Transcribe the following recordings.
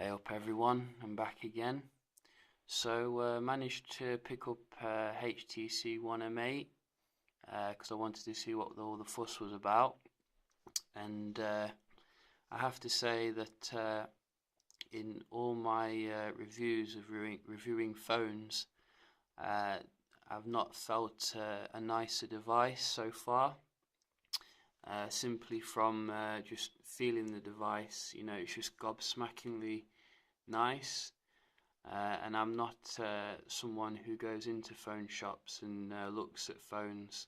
Hey up everyone, I'm back again. So managed to pick up HTC One M8 because I wanted to see what all the fuss was about, and I have to say that in all my reviews of reviewing phones, uh, I've not felt a nicer device so far. Simply from just feeling the device, it's just gobsmackingly nice. And I'm not someone who goes into phone shops and looks at phones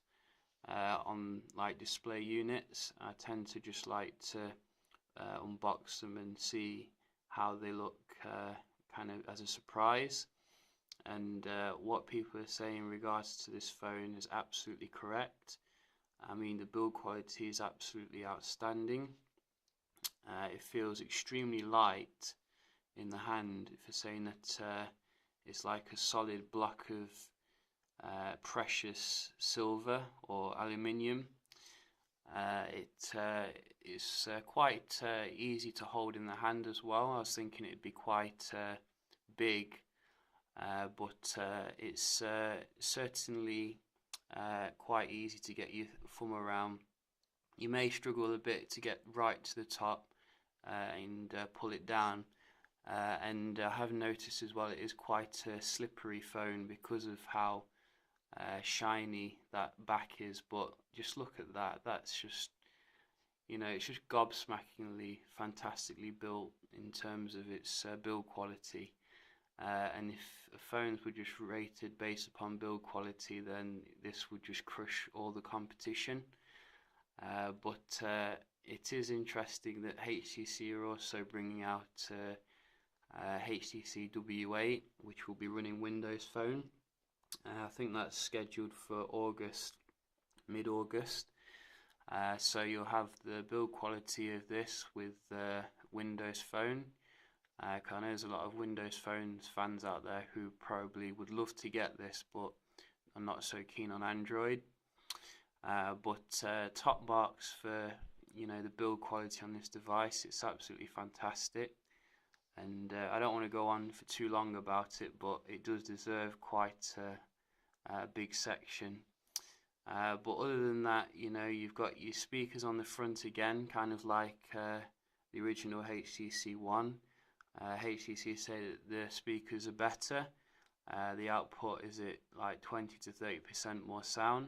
on like display units. I tend to just like to unbox them and see how they look kind of as a surprise. And what people are saying in regards to this phone is absolutely correct. I mean, the build quality is absolutely outstanding. It feels extremely light in the hand, for saying that it's like a solid block of precious silver or aluminium. It is quite easy to hold in the hand as well. I was thinking it'd be quite big, but it's certainly quite easy to get your thumb around. You may struggle a bit to get right to the top and pull it down. And I have noticed as well it is quite a slippery phone because of how shiny that back is. But just look at that. That's just, it's just gobsmackingly fantastically built in terms of its build quality. And if phones were just rated based upon build quality, then this would just crush all the competition. But it is interesting that HTC are also bringing out HTC W8, which will be running Windows Phone. I think that's scheduled for August, mid-August. So you'll have the build quality of this with Windows Phone. I know there's a lot of Windows Phones fans out there who probably would love to get this, but are not so keen on Android. But top marks for the build quality on this device. It's absolutely fantastic. And I don't want to go on for too long about it, but it does deserve quite a big section. But other than that, you've got your speakers on the front again, kind of like the original HTC One. HTC say that the speakers are better. The output is at like 20 to 30% more sound.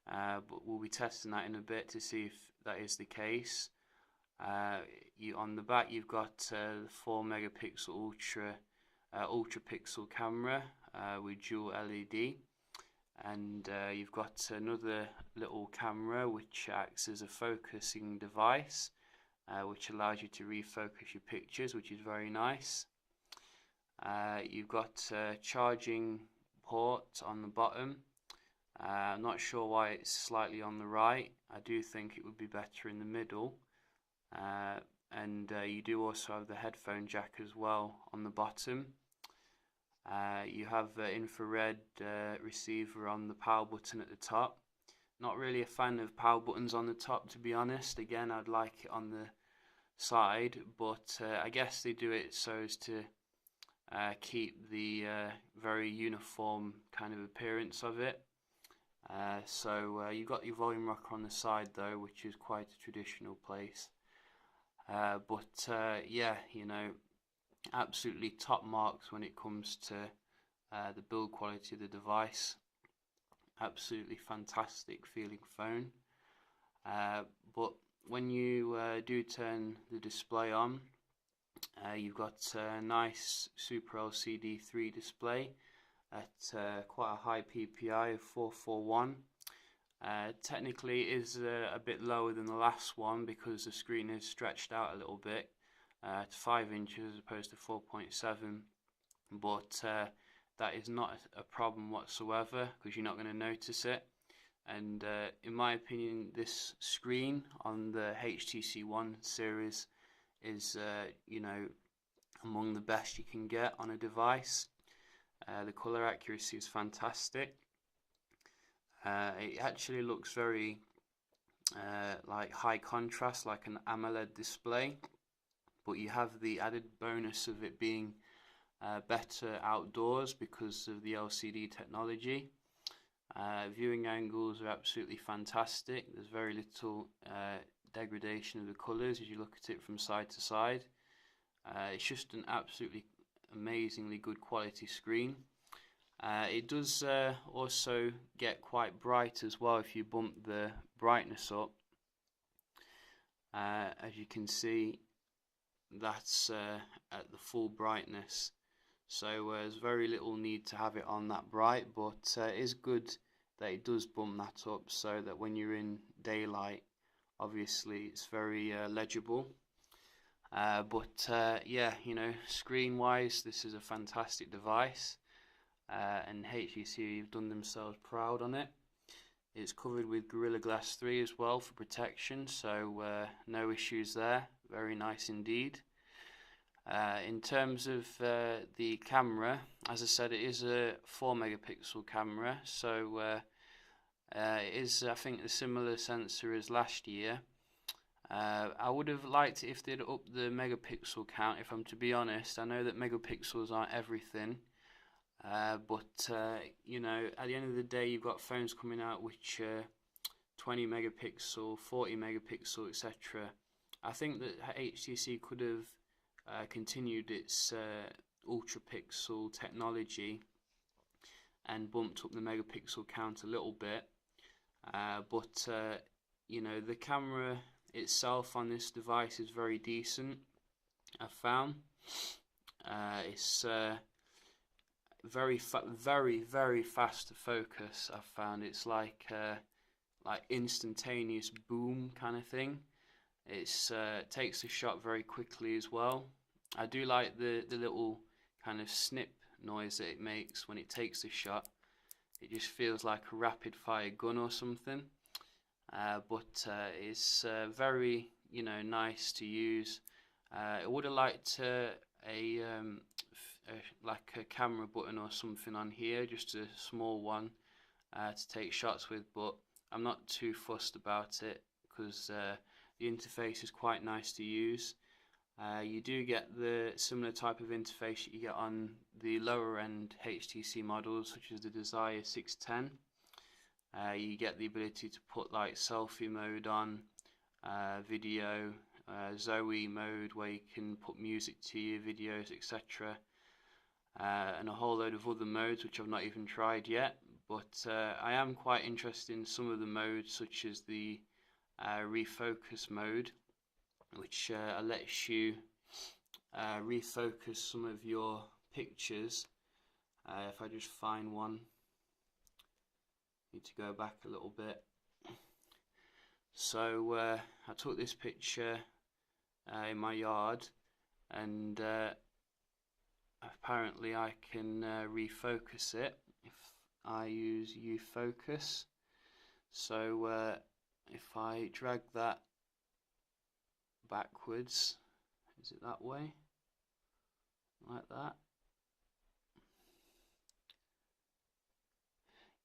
But we'll be testing that in a bit to see if that is the case. On the back you've got the 4 megapixel ultra pixel camera with dual LED, and you've got another little camera which acts as a focusing device, which allows you to refocus your pictures, which is very nice. You've got a charging port on the bottom. I'm not sure why it's slightly on the right. I do think it would be better in the middle. And you do also have the headphone jack as well on the bottom. You have the infrared receiver on the power button at the top. Not really a fan of power buttons on the top, to be honest. Again, I'd like it on the side, but I guess they do it so as to keep the very uniform kind of appearance of it. So you've got your volume rocker on the side though, which is quite a traditional place. But yeah, absolutely top marks when it comes to the build quality of the device. Absolutely fantastic feeling phone. But when you do turn the display on, you've got a nice Super LCD 3 display at quite a high PPI of 441. Technically it is a bit lower than the last one because the screen is stretched out a little bit to 5 inches as opposed to 4.7, but that is not a problem whatsoever because you're not going to notice it. And in my opinion, this screen on the HTC One series is among the best you can get on a device. The color accuracy is fantastic. It actually looks very like high contrast, like an AMOLED display. but you have the added bonus of it being better outdoors because of the LCD technology. Viewing angles are absolutely fantastic. There's very little degradation of the colours as you look at it from side to side. It's just an absolutely amazingly good quality screen. It does also get quite bright as well if you bump the brightness up. As you can see, that's at the full brightness, so there's very little need to have it on that bright, but it is good that it does bump that up so that when you're in daylight, obviously it's very legible. But yeah, you know, screen wise, this is a fantastic device, and HTC have done themselves proud on it. It's covered with Gorilla Glass 3 as well for protection, so no issues there. Very nice indeed. In terms of the camera, as I said, it is a 4 megapixel camera, so it is, I think, a similar sensor as last year. I would have liked it if they'd up the megapixel count, if I'm to be honest. I know that megapixels aren't everything. But you know, at the end of the day, you've got phones coming out which 20 megapixel, 40 megapixel, etc. I think that HTC could have continued its ultra pixel technology and bumped up the megapixel count a little bit. But you know, the camera itself on this device is very decent, I've found. It's very fast to focus. I've found it's like instantaneous boom kind of thing. It's takes the shot very quickly as well. I do like the little kind of snip noise that it makes when it takes the shot. It just feels like a rapid fire gun or something. But it's very, you know, nice to use. I would have liked like a camera button or something on here, just a small one to take shots with, but I'm not too fussed about it because the interface is quite nice to use. You do get the similar type of interface that you get on the lower end HTC models, such as the Desire 610. You get the ability to put like selfie mode on, video, Zoe mode where you can put music to your videos, etc. And a whole load of other modes which I've not even tried yet, but I am quite interested in some of the modes, such as the refocus mode, which lets you refocus some of your pictures. If I just find one, need to go back a little bit. So I took this picture in my yard, and apparently I can refocus it if I use U-Focus. So if I drag that backwards, is it that way? Like that?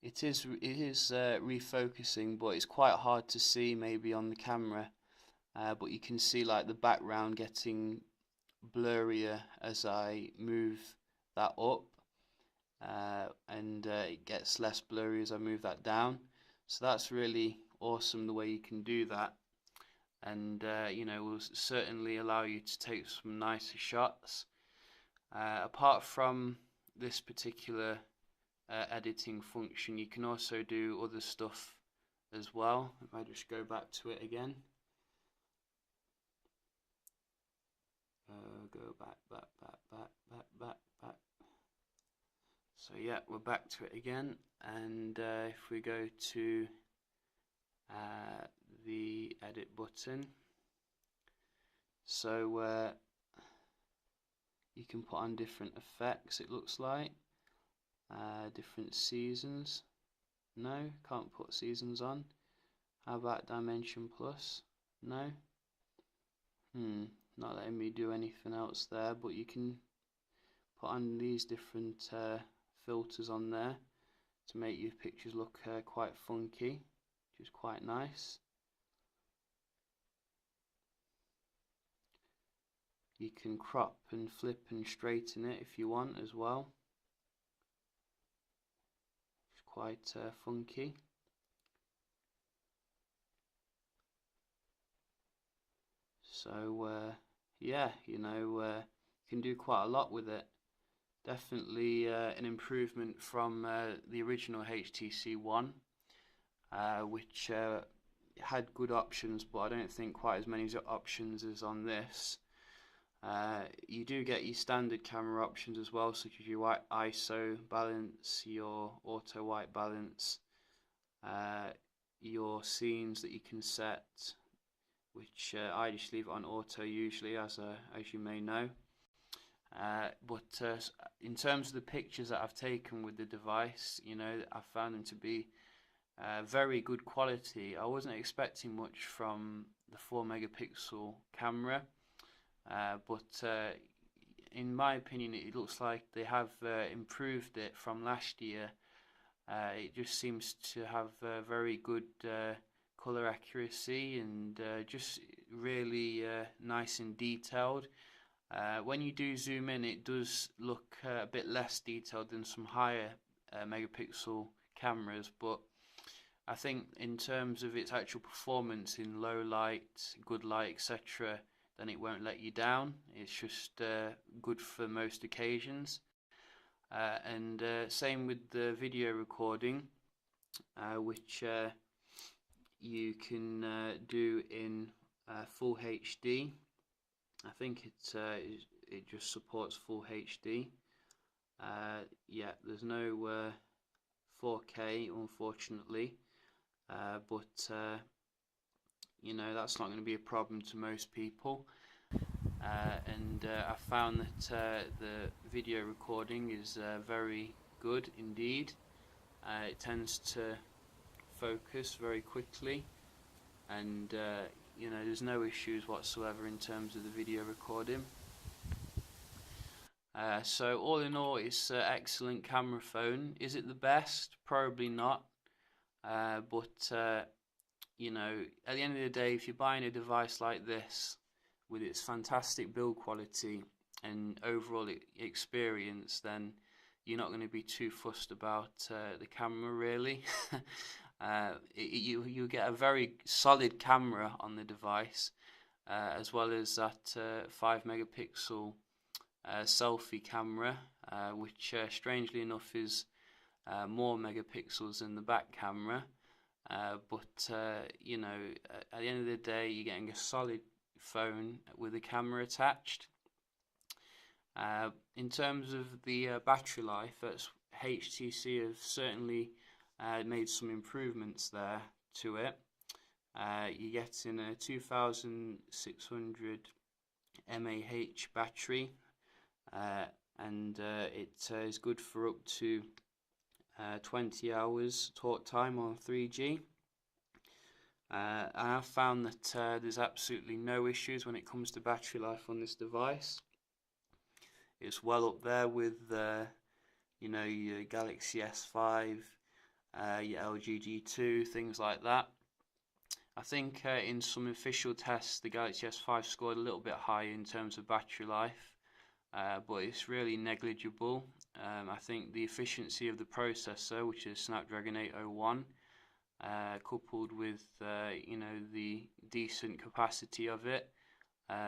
It is refocusing, but it's quite hard to see maybe on the camera. But you can see like the background getting blurrier as I move that up, and it gets less blurry as I move that down. So that's really awesome the way you can do that, and you know, will certainly allow you to take some nicer shots. Apart from this particular editing function, you can also do other stuff as well. If I just go back to it again, go back. So yeah, we're back to it again, and if we go to the edit button, so you can put on different effects, it looks like. Different seasons. No, can't put seasons on. How about dimension plus? No. Not letting me do anything else there, but you can put on these different filters on there to make your pictures look quite funky, which is quite nice. You can crop and flip and straighten it if you want as well. It's quite funky. So yeah, you can do quite a lot with it. Definitely an improvement from the original HTC One, which had good options, but I don't think quite as many options as on this. You do get your standard camera options as well, such as your ISO balance, your auto white balance, your scenes that you can set, which I just leave it on auto usually, as you may know. But in terms of the pictures that I've taken with the device, I found them to be very good quality. I wasn't expecting much from the 4 megapixel camera, but in my opinion it looks like they have improved it from last year. It just seems to have very good color accuracy and just really nice and detailed. When you do zoom in, it does look a bit less detailed than some higher megapixel cameras, but I think in terms of its actual performance in low light, good light, etc., then it won't let you down. It's just good for most occasions. And same with the video recording, which you can do in full HD. I think it just supports full HD. Yeah, there's no 4K unfortunately, but that's not going to be a problem to most people. And I found that the video recording is very good indeed. It tends to focus very quickly, and there's no issues whatsoever in terms of the video recording. So all in all, it's an excellent camera phone. Is it the best? Probably not. But at the end of the day, if you're buying a device like this with its fantastic build quality and overall experience, then you're not going to be too fussed about the camera really. You get a very solid camera on the device, as well as that 5 megapixel selfie camera, which strangely enough is more megapixels than the back camera. But at the end of the day, you're getting a solid phone with a camera attached. In terms of the battery life, HTC have certainly made some improvements there to it. You're getting a 2600 mAh battery, and it is good for up to 20 hours talk time on 3G. I have found that there's absolutely no issues when it comes to battery life on this device. It's well up there with your Galaxy S5, your LG G2, things like that. I think in some official tests the Galaxy S5 scored a little bit higher in terms of battery life, but it's really negligible. I think the efficiency of the processor, which is Snapdragon 801, coupled with the decent capacity of it,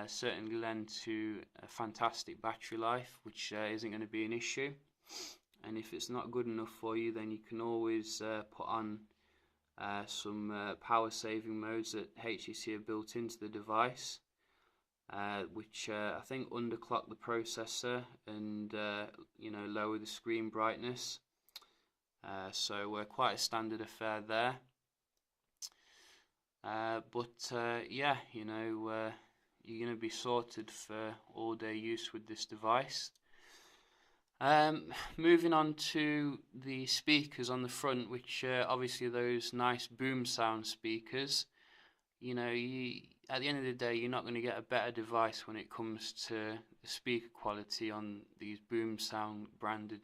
certainly lend to a fantastic battery life, which isn't going to be an issue. And if it's not good enough for you, then you can always put on some power saving modes that HTC have built into the device, which I think underclock the processor and lower the screen brightness. So quite a standard affair there. But yeah, you're going to be sorted for all day use with this device. Moving on to the speakers on the front, which obviously are those nice boom sound speakers. At the end of the day, you're not going to get a better device when it comes to the speaker quality on these boom sound branded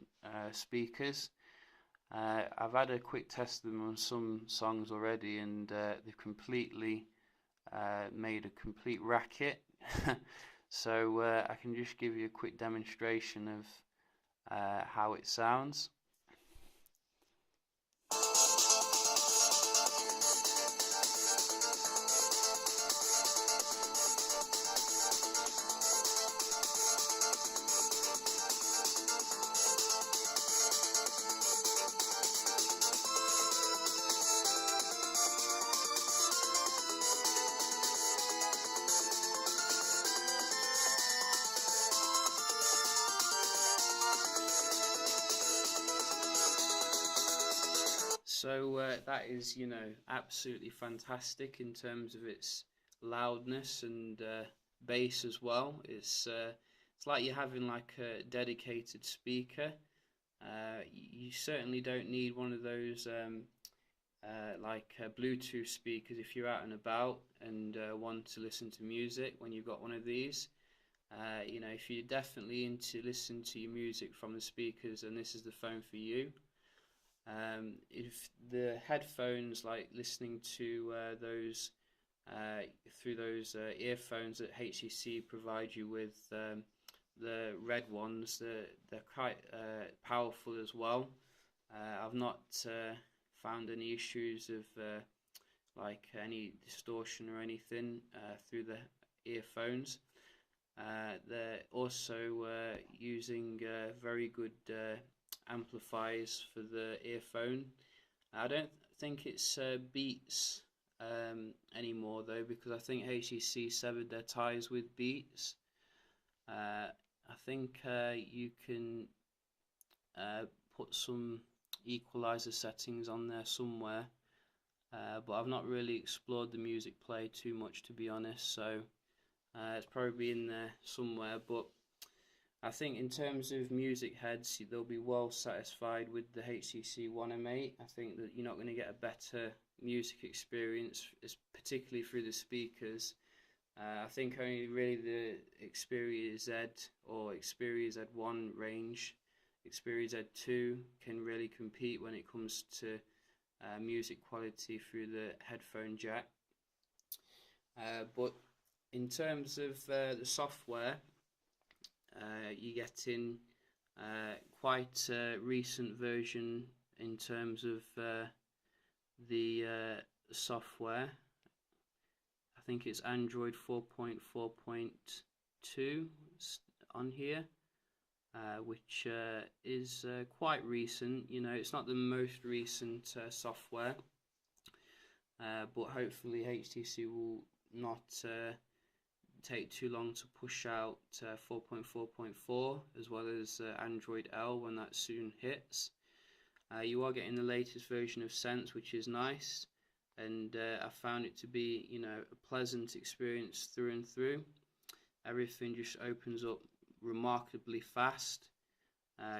speakers. I've had a quick test of them on some songs already, and they've completely made a complete racket. So I can just give you a quick demonstration of how it sounds. So that is, absolutely fantastic in terms of its loudness and bass as well. It's like you're having like a dedicated speaker. You certainly don't need one of those Bluetooth speakers if you're out and about and want to listen to music when you've got one of these. If you're definitely into listening to your music from the speakers, then this is the phone for you. If the headphones, like listening to those through those earphones that HTC provide you with, the red ones, they're quite powerful as well. I've not found any issues of like any distortion or anything through the earphones. They're also using very good amplifiers for the earphone. I don't think it's Beats anymore though, because I think HTC severed their ties with Beats. I think you can put some equalizer settings on there somewhere, but I've not really explored the music player too much, to be honest, so it's probably in there somewhere. But I think in terms of music heads, they'll be well satisfied with the HTC One M8. I think that you're not going to get a better music experience, particularly through the speakers. I think only really the Xperia Z or Xperia Z1 range, Xperia Z2 can really compete when it comes to music quality through the headphone jack. But in terms of the software, you get in quite a recent version in terms of the software. I think it's Android 4.4.2 on here, which is quite recent. It's not the most recent software, but hopefully HTC will not take too long to push out 4.4.4 as well as Android L when that soon hits. You are getting the latest version of Sense, which is nice, and I found it to be a pleasant experience through and through. Everything just opens up remarkably fast.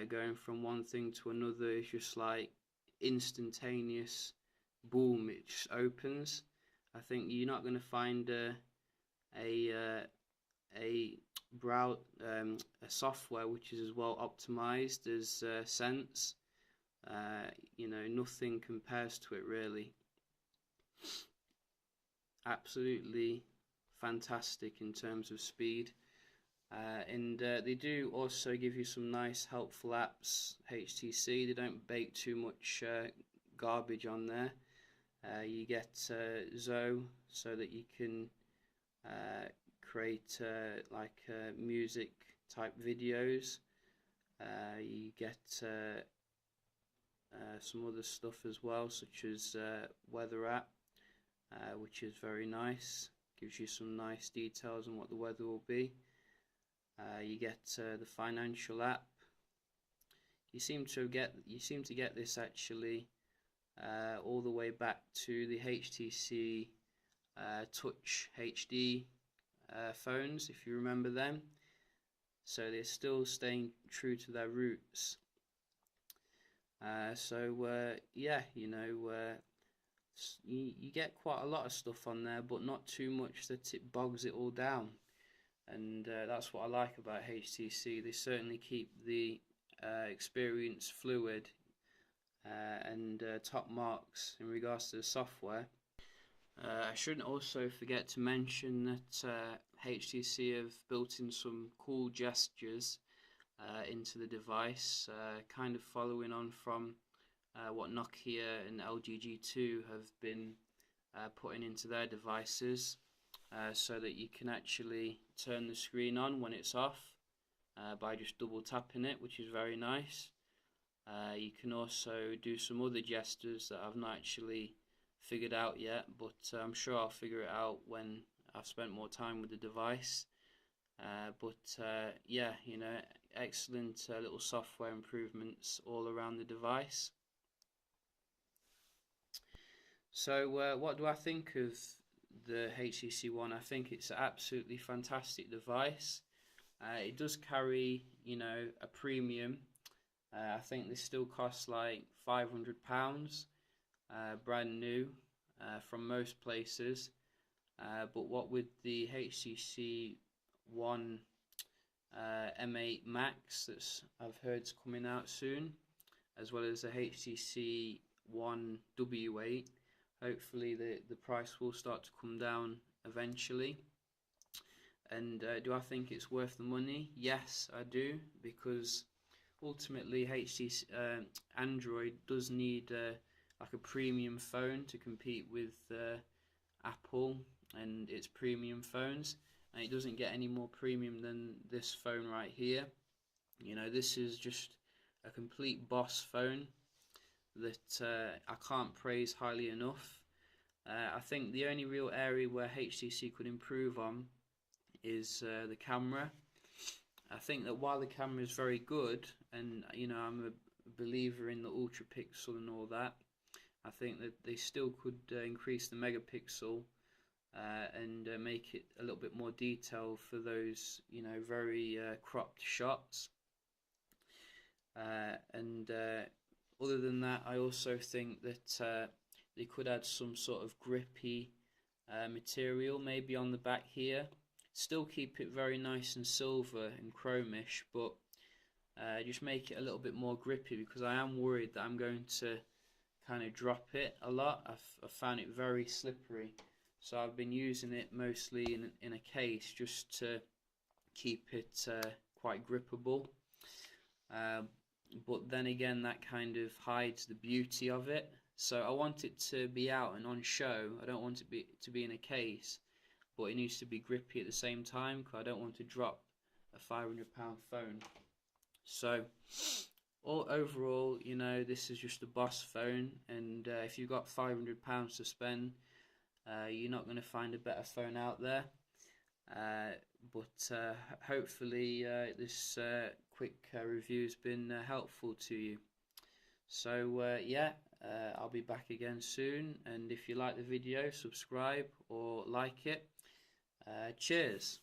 Going from one thing to another is just like instantaneous, boom, it just opens. I think you're not going to find a software which is as well optimized as Sense. Nothing compares to it really. Absolutely fantastic in terms of speed, and they do also give you some nice helpful apps. HTC, they don't bake too much garbage on there. You get Zoe, so that you can create music type videos. You get some other stuff as well, such as weather app, which is very nice. Gives you some nice details on what the weather will be. You get the financial app. You seem to get this actually all the way back to the HTC Touch HD phones, if you remember them. So they're still staying true to their roots. You get quite a lot of stuff on there, but not too much that it bogs it all down. And that's what I like about HTC. They certainly keep the experience fluid and top marks in regards to the software. I shouldn't also forget to mention that HTC have built in some cool gestures into the device, kind of following on from what Nokia and LG G2 have been putting into their devices, so that you can actually turn the screen on when it's off by just double tapping it, which is very nice. You can also do some other gestures that I've not actually figured out yet, but I'm sure I'll figure it out when I've spent more time with the device. Yeah, you know, excellent little software improvements all around the device. So what do I think of the HTC One? I think it's an absolutely fantastic device. It does carry, you know, a premium. I think this still costs like £500, brand new, from most places. But what with the HTC One M8 Max that's I've heard is coming out soon, as well as the HTC One W8, hopefully the price will start to come down eventually. And do I think it's worth the money? Yes, I do, because ultimately HTC Android does need like a premium phone to compete with Apple and its premium phones, and it doesn't get any more premium than this phone right here. You know, this is just a complete boss phone that I can't praise highly enough. I think the only real area where HTC could improve on is the camera. I think that while the camera is very good, and you know, I'm a believer in the ultra pixel and all that, I think that they still could increase the megapixel and make it a little bit more detailed for those, you know, very cropped shots. Other than that, I also think that they could add some sort of grippy material maybe on the back here. Still keep it very nice and silver and chromish, but just make it a little bit more grippy, because I am worried that I'm going to kind of drop it a lot. I've found it very slippery, so I've been using it mostly in a case just to keep it quite grippable. But then again, that kind of hides the beauty of it. So I want it to be out and on show. I don't want it to be in a case, but it needs to be grippy at the same time, because I don't want to drop a £500 phone. So overall, you know, this is just a boss phone, and if you've got £500 to spend, you're not going to find a better phone out there. But hopefully this quick review has been helpful to you. So yeah, I'll be back again soon, and if you like the video, subscribe or like it. Cheers.